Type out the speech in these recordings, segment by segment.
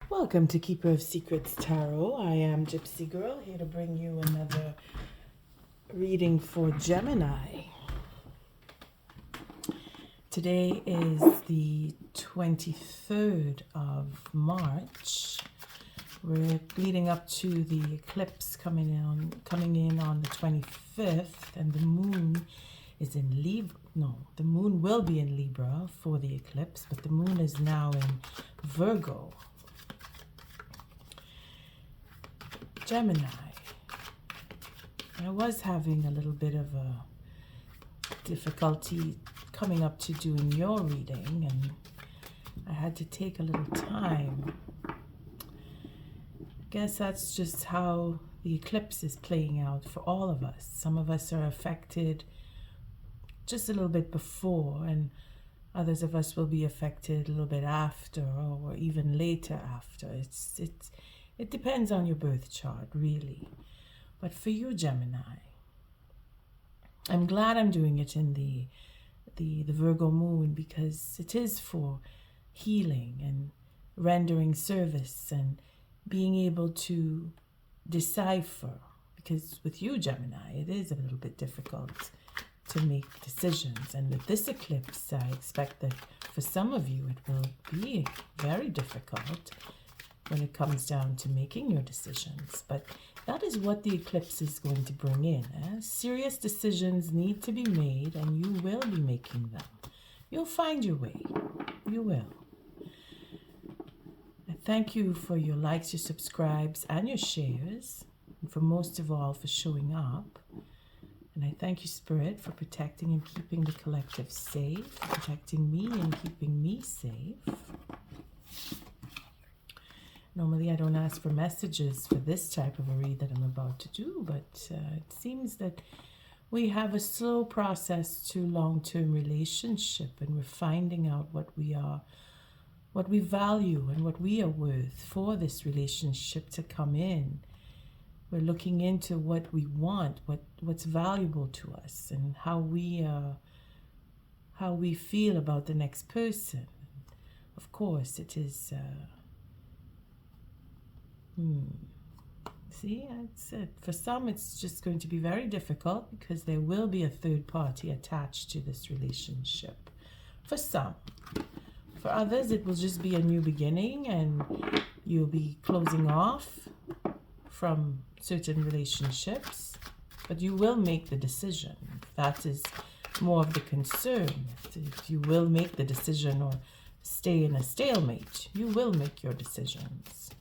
Welcome to Keeper of Secrets Tarot. I am Gypsy Girl, here to bring you another reading for Gemini. Today is the 23rd of March. We're leading up to the eclipse coming in on the 25th, and the moon is in Libra. No, the moon will be in Libra for the eclipse, but the moon is now in Virgo. Gemini, I was having a little bit of a difficulty coming up to doing your reading, and I had to take a little time. I guess that's just how the eclipse is playing out for all of us. Some of us are affected just a little bit before, and others of us will be affected a little bit after, or even later after. It depends on your birth chart, really. But for you, Gemini, I'm glad I'm doing it in the Virgo moon, because it is for healing and rendering service and being able to decipher. Because with you, Gemini, it is a little bit difficult to make decisions. And with this eclipse, I expect that for some of you, it will be very difficult when it comes down to making your decisions. But that is what the eclipse is going to bring in. Serious decisions need to be made, and you will be making them. You'll find your way. You will. I thank you for your likes, your subscribes, and your shares, and for most of all, for showing up. And I thank you, Spirit, for protecting and keeping the collective safe, for protecting me and keeping me safe. Normally, I don't ask for messages for this type of a read that I'm about to do, but it seems that we have a slow process to long-term relationship, and we're finding out what we are, what we value, and what we are worth for this relationship to come in. We're looking into what we want, what's valuable to us, and how we feel about the next person. Of course, it is. See, that's it. For some, it's just going to be very difficult because there will be a third party attached to this relationship. For some. For others, it will just be a new beginning, and you'll be closing off from certain relationships, but you will make the decision. That is more of the concern. If you will make the decision or stay in a stalemate, you will make your decisions.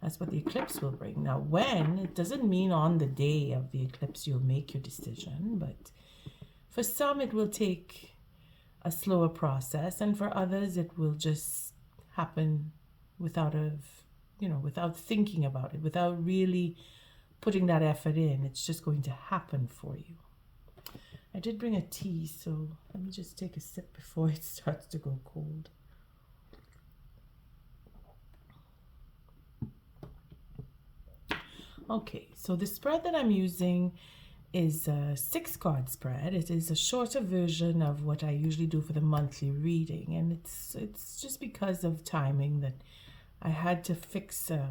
That's what the eclipse will bring. Now, when, it doesn't mean on the day of the eclipse you'll make your decision, but for some it will take a slower process, and for others it will just happen without thinking about it, without really putting that effort in. It's just going to happen for you. I did bring a tea, so let me just take a sip before it starts to go cold. Okay, so the spread that I'm using is a 6-card spread. It is a shorter version of what I usually do for the monthly reading, and it's just because of timing that I had to fix it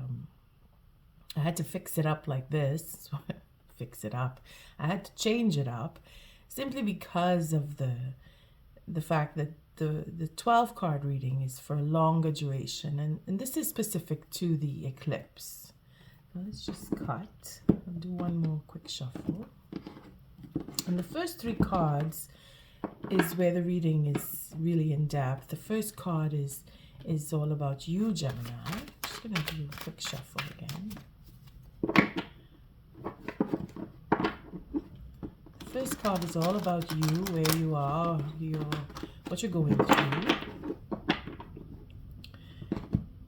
up like this. Fix it up. I had to change it up simply because of the fact that the 12-card reading is for a longer duration, and this is specific to the eclipse. Now let's just cut and do one more quick shuffle. And the first 3 cards is where the reading is really in depth. The first card is all about you, Gemini. I'm just going to do a quick shuffle again. The first card is all about you, where you are, what you're going through.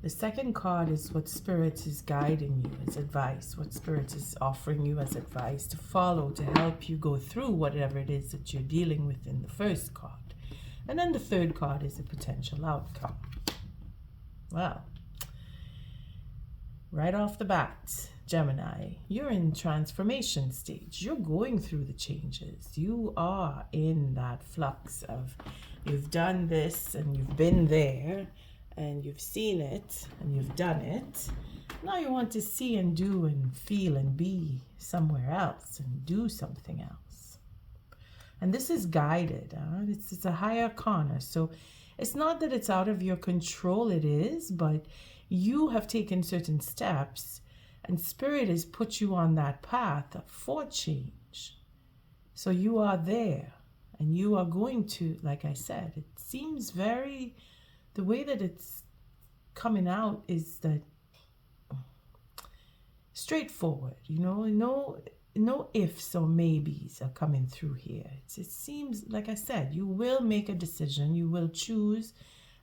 The second card is what Spirit is guiding you as advice, what Spirit is offering you as advice to follow, to help you go through whatever it is that you're dealing with in the first card. And then the third card is a potential outcome. Well, right off the bat, Gemini, you're in transformation stage. You're going through the changes. You are in that flux of you've done this and you've been there, and you've seen it and you've done it. Now you want to see and do and feel and be somewhere else and do something else. And this is guided. It's a higher arcana. So it's not that it's out of your control, it is, but you have taken certain steps and Spirit has put you on that path for change. So you are there and you are going to, like I said, it seems very, the way that it's coming out is that straightforward, you know, no ifs or maybes are coming through here. It seems, like I said, you will make a decision, you will choose,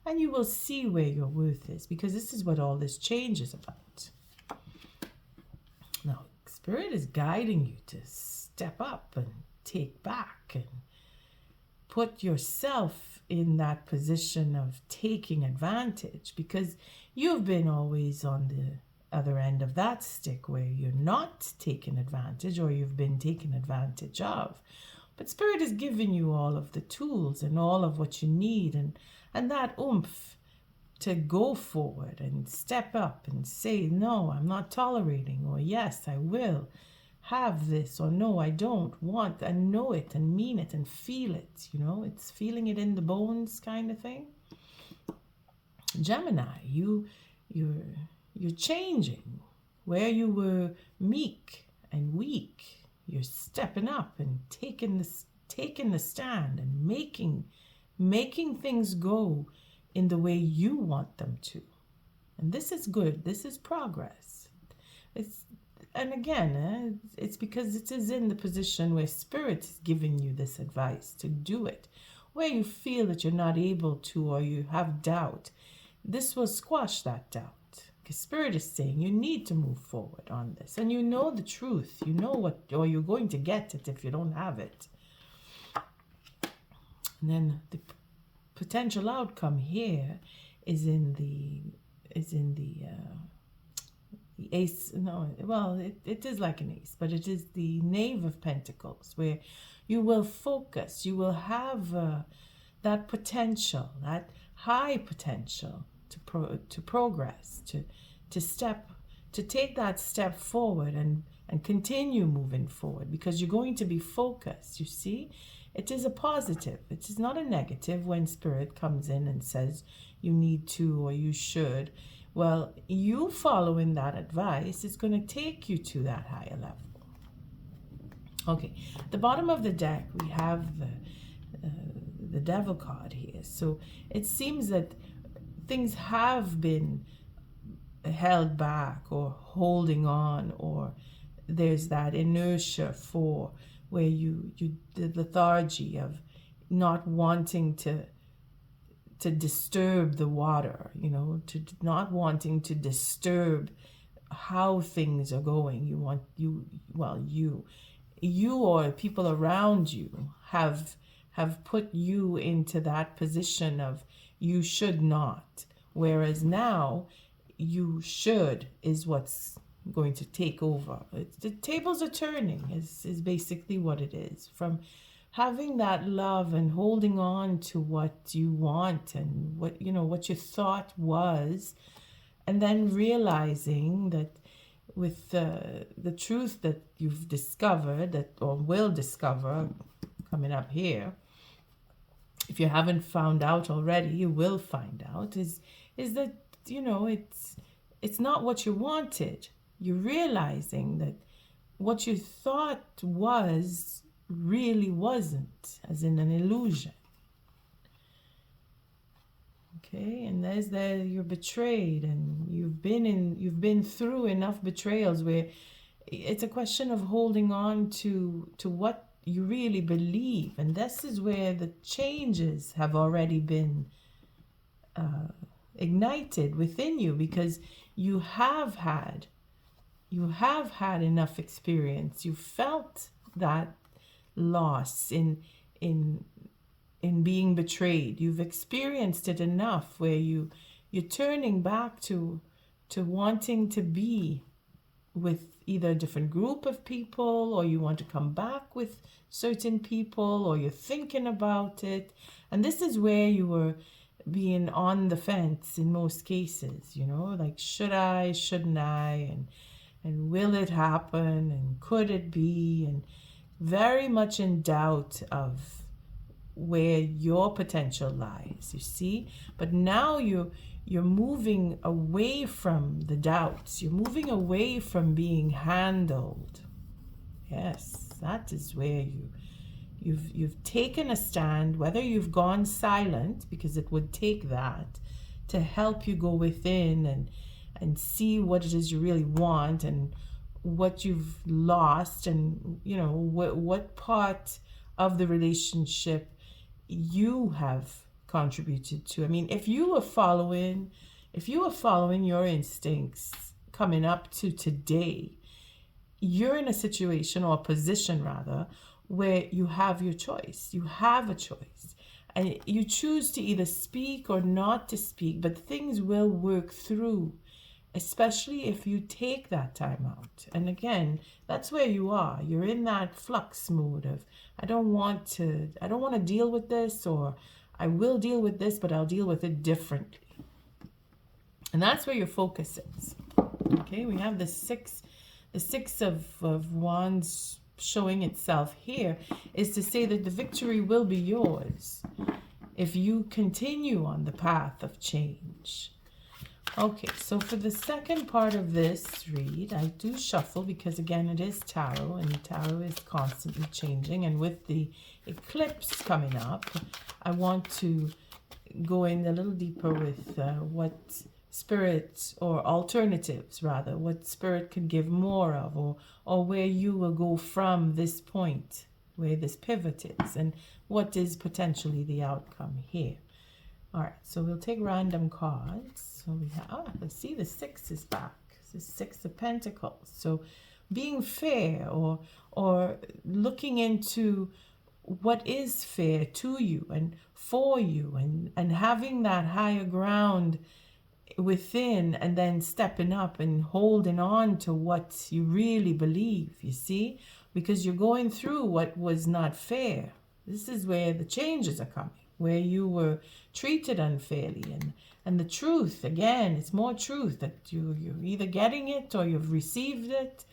and you will see where your worth is, because this is what all this change is about. Now, Spirit is guiding you to step up and take back and put yourself in that position of taking advantage, because you've been always on the other end of that stick where you're not taking advantage or you've been taken advantage of. But Spirit is giving you all of the tools and all of what you need and that oomph to go forward and step up and say, no, I'm not tolerating, or yes, I will have this, or no, I don't want, and know it and mean it and feel it. You know, it's feeling it in the bones kind of thing. Gemini, you're changing. Where you were meek and weak, you're stepping up and taking the stand and making things go in the way you want them to. And this is good. This is progress. And again, it's because it is in the position where Spirit is giving you this advice to do it. Where you feel that you're not able to, or you have doubt, this will squash that doubt. Because Spirit is saying you need to move forward on this. And you know the truth. You know what, or you're going to get it if you don't have it. And then the potential outcome here is in the ace. No, well, it is like an ace, but it is the Knave of Pentacles, where you will focus, you will have that potential, that high potential to progress, to take that step forward and continue moving forward, because you're going to be focused. You see, it is a positive. It is not a negative when Spirit comes in and says you need to or you should. Well, you following that advice is going to take you to that higher level. Okay, at the bottom of the deck we have the Devil card here. So it seems that things have been held back or holding on, or there's that inertia for where the lethargy of not wanting to disturb the water, you know, to not wanting to disturb how things are going. You or people around you have put you into that position of you should not, whereas now you should is what's going to take over. The tables are turning is basically what it is. From having that love and holding on to what you want and what you thought was, and then realizing that with the truth that you've discovered, that or will discover coming up here, if you haven't found out already, you will find out, is that, you know, it's not what you wanted. You're realizing that what you thought was really wasn't, as in an illusion. Okay, and you're betrayed, and you've been through enough betrayals where it's a question of holding on to what you really believe, and this is where the changes have already been ignited within you, because you have had enough experience. You felt that loss in being betrayed. You've experienced it enough where you're turning back to wanting to be with either a different group of people, or you want to come back with certain people, or you're thinking about it. And this is where you were being on the fence in most cases, you know, like should I, shouldn't I, and will it happen, and could it be, and very much in doubt of where your potential lies, you see. But now you're moving away from the doubts. You're moving away from being handled. Yes, that is where you've taken a stand, whether you've gone silent, because it would take that to help you go within and see what it is you really want and what you've lost, and you know what part of the relationship you have contributed to. I mean, if you were following your instincts coming up to today, you're in a situation, or a position rather, where you have your choice. You have a choice. And you choose to either speak or not to speak, but things will work through, especially if you take that time out. And again, that's where you are. You're in that flux mode of, I don't want to deal with this, or I will deal with this, but I'll deal with it differently. And that's where your focus is. Okay, we have the six of wands showing itself here, is to say that the victory will be yours if you continue on the path of change. Okay, so for the second part of this read, I do shuffle because again it is tarot, and tarot is constantly changing, and with the eclipse coming up, I want to go in a little deeper with what spirit, or alternatives rather, what spirit could give more of, or where you will go from this point, where this pivot is, and what is potentially the outcome here. All right, so we'll take random cards. So we have, let's see, the 6 is back. The 6 of Pentacles. So being fair, or looking into what is fair to you and for you, and having that higher ground within, and then stepping up and holding on to what you really believe, you see, because you're going through what was not fair. This is where the changes are coming, where you were treated unfairly, and the truth, again, it's more truth that you're either getting it or you've received it.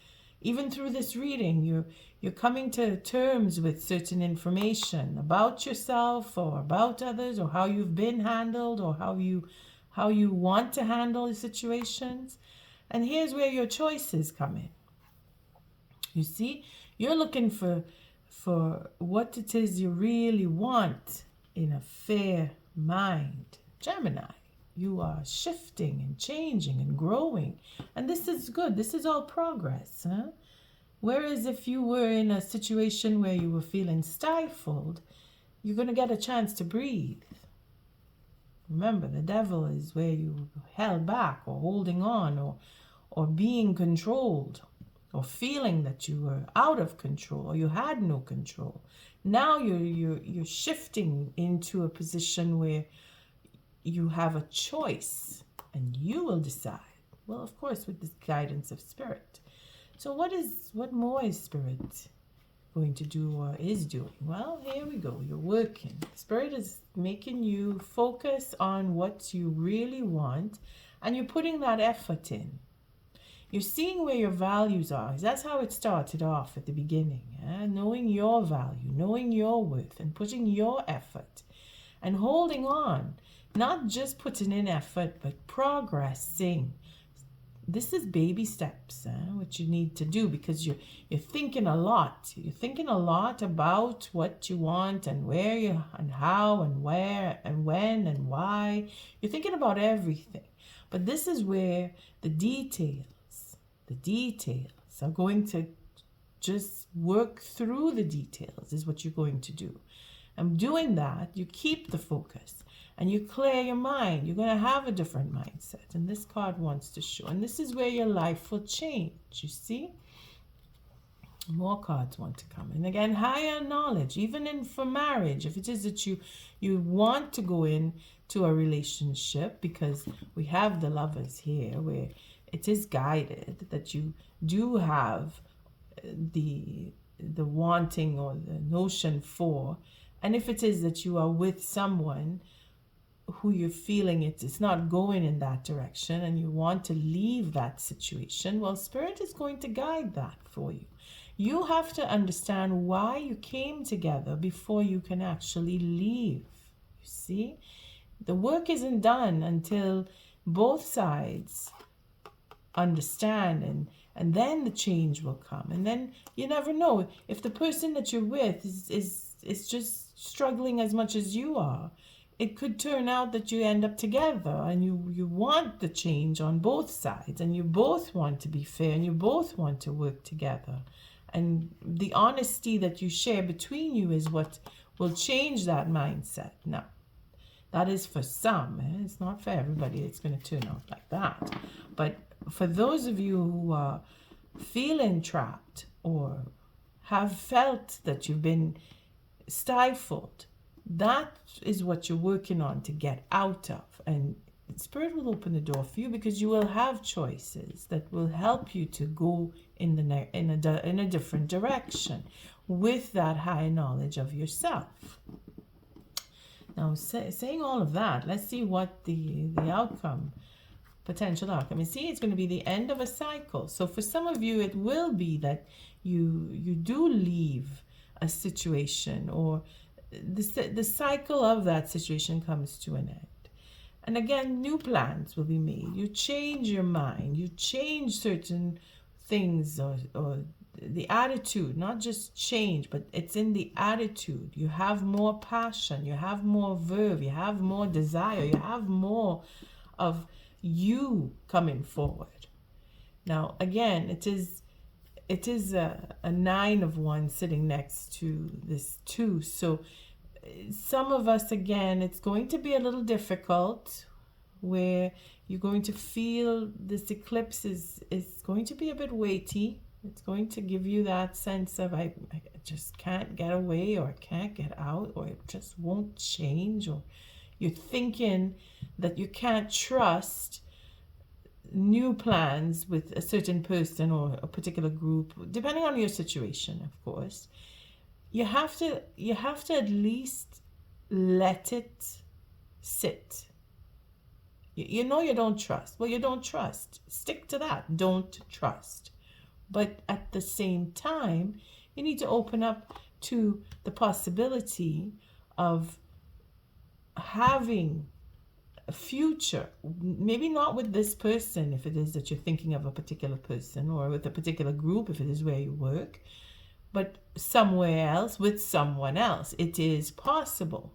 Even through this reading, you're coming to terms with certain information about yourself or about others, or how you've been handled, or how you want to handle the situations. And here's where your choices come in. You see, you're looking for what it is you really want in a fair mind. Gemini, you are shifting and changing and growing. And this is good. This is all progress. Huh? Whereas if you were in a situation where you were feeling stifled, you're going to get a chance to breathe. Remember, the devil is where you held back, or holding on, or being controlled, or feeling that you were out of control, or you had no control. Now you're shifting into a position where you have a choice, and you will decide. Well, of course, with the guidance of spirit. So what more is spirit going to do, or is doing? Well, here we go. You're working. Spirit is making you focus on what you really want, and you're putting that effort in. You're seeing where your values are. That's how it started off at the beginning. Knowing your value, knowing your worth, and putting your effort, and holding on. Not just putting in effort, but progressing. This is baby steps, what you need to do, because you're thinking a lot. You're thinking a lot about what you want, and where you, and how, and where, and when, and why. You're thinking about everything. But this is where the details are going to just work through the details, is what you're going to do. And doing that, you keep the focus. And you clear your mind. You're going to have a different mindset. And this card wants to show. And this is where your life will change. You see? More cards want to come. And again, higher knowledge. Even for marriage. If it is that you want to go into a relationship. Because we have the Lovers here. Where it is guided. That you do have the wanting, or the notion for. And if it is that you are with someone who you're feeling it's not going in that direction and you want to leave that situation, well, Spirit is going to guide that for you. You have to understand why you came together before you can actually leave. You see, the work isn't done until both sides understand, and then the change will come. And then you never know if the person that you're with is just struggling as much as you are. It could turn out that you end up together and you want the change on both sides, and you both want to be fair, and you both want to work together. And the honesty that you share between you is what will change that mindset. Now, that is for some. It's not for everybody. It's going to turn out like that. But for those of you who are feeling trapped or have felt that you've been stifled, that is what you're working on to get out of. And Spirit will open the door for you, because you will have choices that will help you to go in a different direction with that high knowledge of yourself. Now, saying all of that, let's see what the outcome, potential outcome. You see, it's going to be the end of a cycle. So for some of you, it will be that you do leave a situation, or the cycle of that situation comes to an end. And again, new plans will be made. You change your mind. You change certain things, or the attitude, not just change, but it's in the attitude. You have more passion. You have more verve. You have more desire. You have more of you coming forward. Now, again, it is a 9 of Wands sitting next to this 2. So some of us, again, it's going to be a little difficult, where you're going to feel this eclipse is going to be a bit weighty. It's going to give you that sense of I just can't get away, or I can't get out, or it just won't change, or you're thinking that you can't trust new plans with a certain person or a particular group, depending on your situation, of course. You have to at least let it sit. You know you don't trust. Well, you don't trust. Stick to that. Don't trust. But at the same time, you need to open up to the possibility of having a future. Maybe not with this person, if it is that you're thinking of a particular person, or with a particular group, if it is where you work, but somewhere else with someone else. It is possible,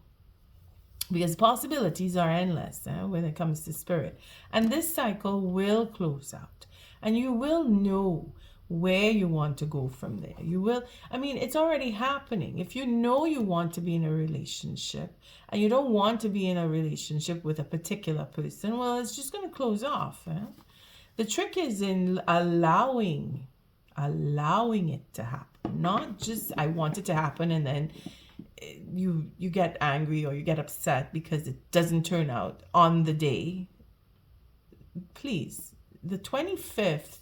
because possibilities are endless when it comes to Spirit. And this cycle will close out, and you will know where you want to go from there. It's already happening. If you know you want to be in a relationship, and you don't want to be in a relationship with a particular person, well, it's just going to close off. The trick is in allowing it to happen. Not just I want it to happen, and then you get angry or you get upset because it doesn't turn out on the day. Please, the 25th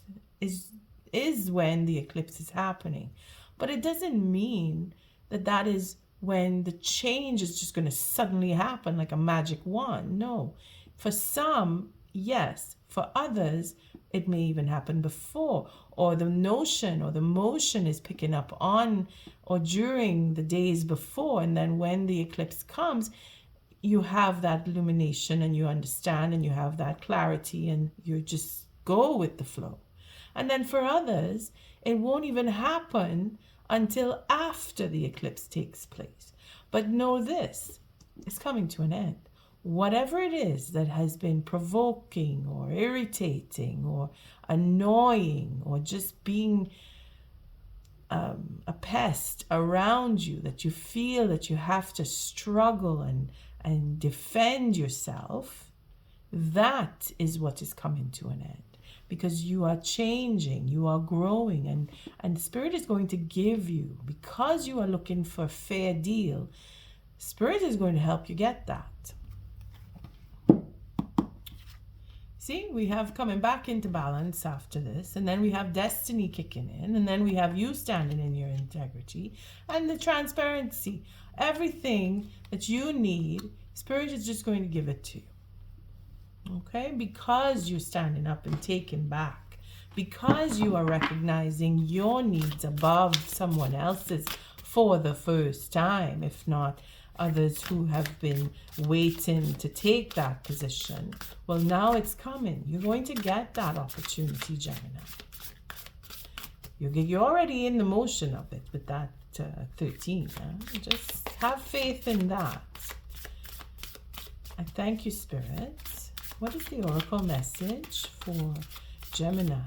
is when the eclipse is happening, but it doesn't mean that is when the change is just going to suddenly happen like a magic wand. No, for some, yes. For others, it may even happen before, or the notion or the motion is picking up on or during the days before, and then when the eclipse comes, you have that illumination, and you understand, and you have that clarity, and you just go with the flow. And then for others, it won't even happen until after the eclipse takes place. But know this, it's coming to an end. Whatever it is that has been provoking or irritating or annoying or just being a pest around you, that you feel that you have to struggle and defend yourself, that is what is coming to an end. Because you are changing, you are growing, and Spirit is going to give you, because you are looking for a fair deal, Spirit is going to help you get that. See, we have coming back into balance after this, and then we have destiny kicking in, and then we have you standing in your integrity and the transparency. Everything that you need, Spirit is just going to give it to you. Okay? Because you're standing up and taking back. Because you are recognizing your needs above someone else's for the first time, if not others who have been waiting to take that position. Well, now it's coming. You're going to get that opportunity, Gemini. You're already in the motion of it with that 13. Huh? Just have faith in that. I thank you, Spirit. What is the Oracle message for Gemini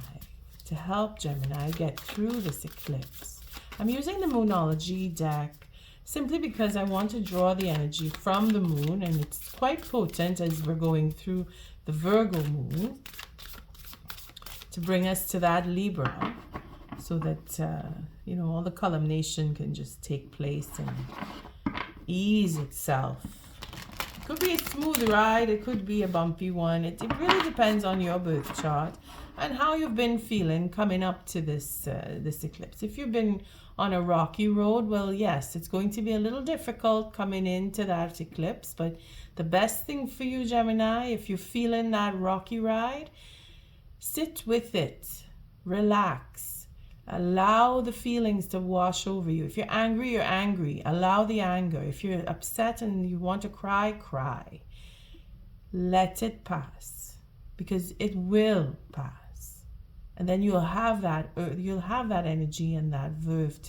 to help Gemini get through this eclipse? I'm using the Moonology deck simply because I want to draw the energy from the moon, and it's quite potent as we're going through the Virgo moon to bring us to that Libra, so that you know, all the culmination can just take place and ease itself. It could be a smooth ride, it could be a bumpy one. It really depends on your birth chart and how you've been feeling coming up to this this eclipse. If you've been on a rocky road, well, yes, it's going to be a little difficult coming into that eclipse, but the best thing for you, Gemini, if you're feeling that rocky ride, sit with it, relax, allow the feelings to wash over you. If you're angry, you're angry. Allow the anger. If you're upset and you want to cry, cry. Let it pass, because it will pass. And then you'll have that energy and that verve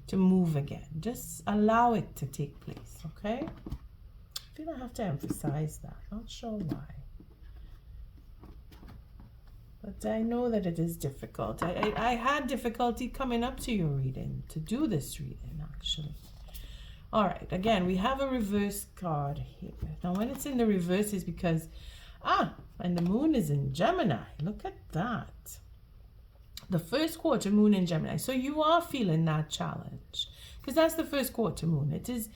to move again. Just allow it to take place, okay? I feel I have to emphasize that. Not sure why. But I know that it is difficult. I had difficulty coming up to your reading, to do this reading, actually. All right, again, we have a reverse card here. Now, when it's in the reverse, is because, and the moon is in Gemini. Look at that. The first quarter moon in Gemini. So you are feeling that challenge, because that's the first quarter moon. It is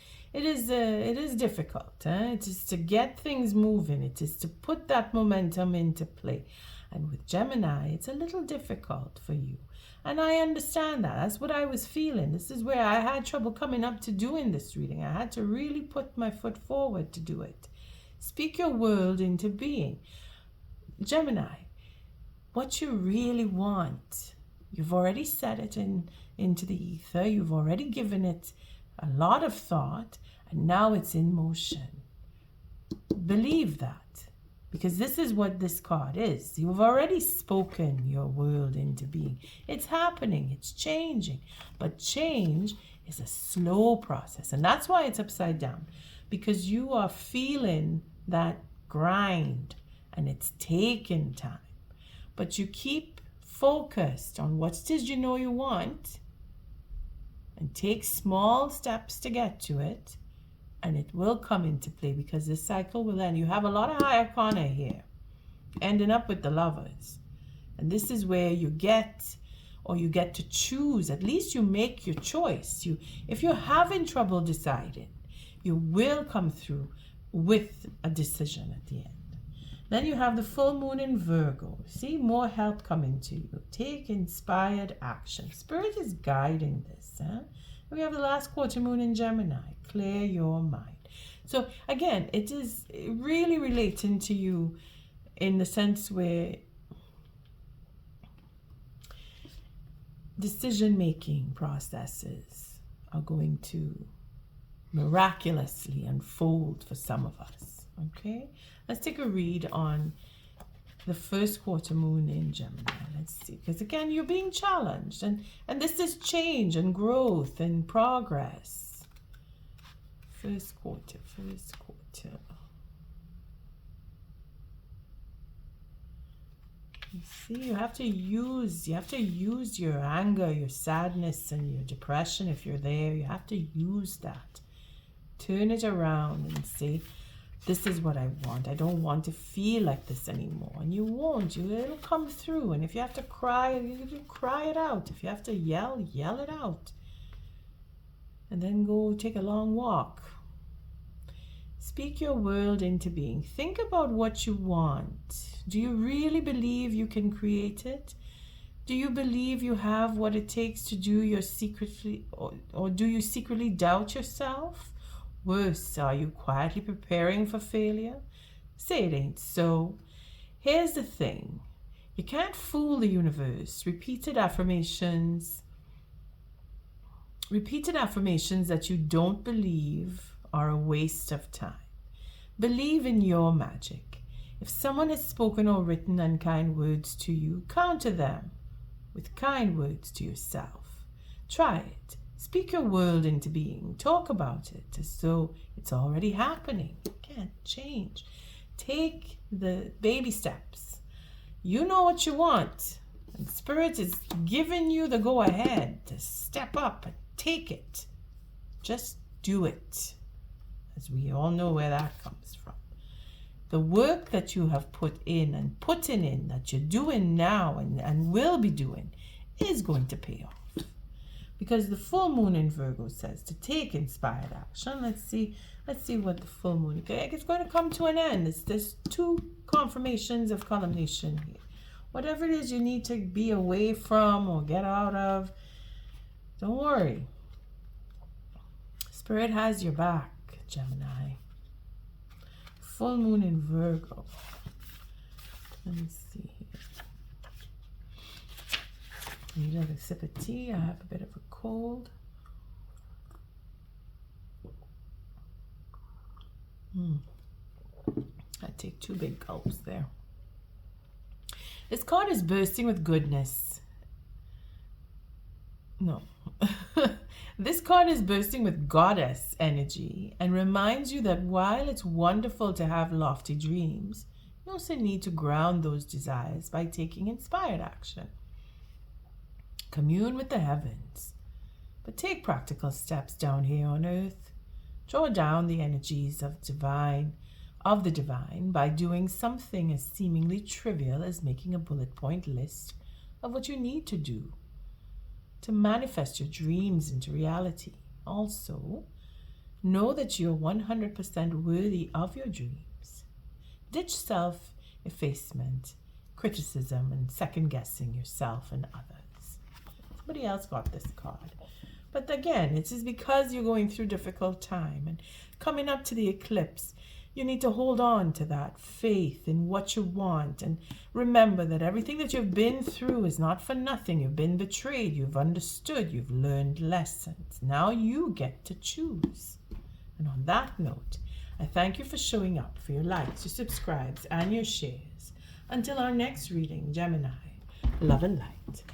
difficult. It is to get things moving. It is to put that momentum into play. And with Gemini, it's a little difficult for you. And I understand that. That's what I was feeling. This is where I had trouble coming up to doing this reading. I had to really put my foot forward to do it. Speak your world into being. Gemini, what you really want, you've already set it into the ether. You've already given it a lot of thought, and now it's in motion. Believe that, because this is what this card is. You've already spoken your world into being. It's happening. It's changing. But change is a slow process, and that's why it's upside down, because you are feeling that grind, and it's taking time. But you keep focused on what it is you know you want, and take small steps to get to it, and it will come into play, because this cycle will end. You have a lot of high arcana here, ending up with the Lovers. And this is where you get to choose. At least you make your choice. If you're having trouble deciding, you will come through with a decision at the end. Then you have the full moon in Virgo. See, more help coming to you. Take inspired action. Spirit is guiding this. We have the last quarter moon in Gemini. Clear your mind. So again, it is really relating to you in the sense where decision-making processes are going to miraculously unfold for some of us. Okay? Let's take a read on the first quarter moon in Gemini. Let's see. Because again, you're being challenged. And this is change and growth and progress. First quarter. You see, you have to use your anger, your sadness, and your depression if you're there. You have to use that. Turn it around and say, this is what I want. I don't want to feel like this anymore. And you won't. It'll come through. And if you have to cry, you cry it out. If you have to yell it out. And then go take a long walk. Speak your world into being. Think about what you want. Do you really believe you can create it? Do you believe you have what it takes to do your secretly, or do you secretly doubt yourself? Worse, are you quietly preparing for failure? Say it ain't so. Here's the thing. You can't fool the universe. Repeated affirmations that you don't believe are a waste of time. Believe in your magic. If someone has spoken or written unkind words to you, counter them with kind words to yourself. Try it. Speak your world into being. Talk about it as though it's already happening. It can't change. Take the baby steps. You know what you want. And Spirit is giving you the go-ahead to step up and take it. Just do it. As we all know where that comes from. The work that you have put in and putting in, that you're doing now and will be doing, is going to pay off. Because the full moon in Virgo says to take inspired action. Let's see what the full moon, it's going to come to an end. There's two confirmations of culmination here. Whatever it is you need to be away from or get out of, don't worry. Spirit has your back, Gemini. Full moon in Virgo. Let me see here. I need another sip of tea. I have a bit of a cold. I take 2 big gulps there. This card is bursting with goodness. No. This card is bursting with goddess energy and reminds you that while it's wonderful to have lofty dreams, you also need to ground those desires by taking inspired action. Commune with the heavens, but take practical steps down here on earth. Draw down the energies of the divine by doing something as seemingly trivial as making a bullet point list of what you need to do to manifest your dreams into reality. Also, know that you're 100% worthy of your dreams. Ditch self-effacement, criticism, and second-guessing yourself and others. Somebody else got this card. But again, it is because you're going through difficult time. And coming up to the eclipse, you need to hold on to that faith in what you want. And remember that everything that you've been through is not for nothing. You've been betrayed. You've understood. You've learned lessons. Now you get to choose. And on that note, I thank you for showing up, for your likes, your subscribes, and your shares. Until our next reading, Gemini, love and light.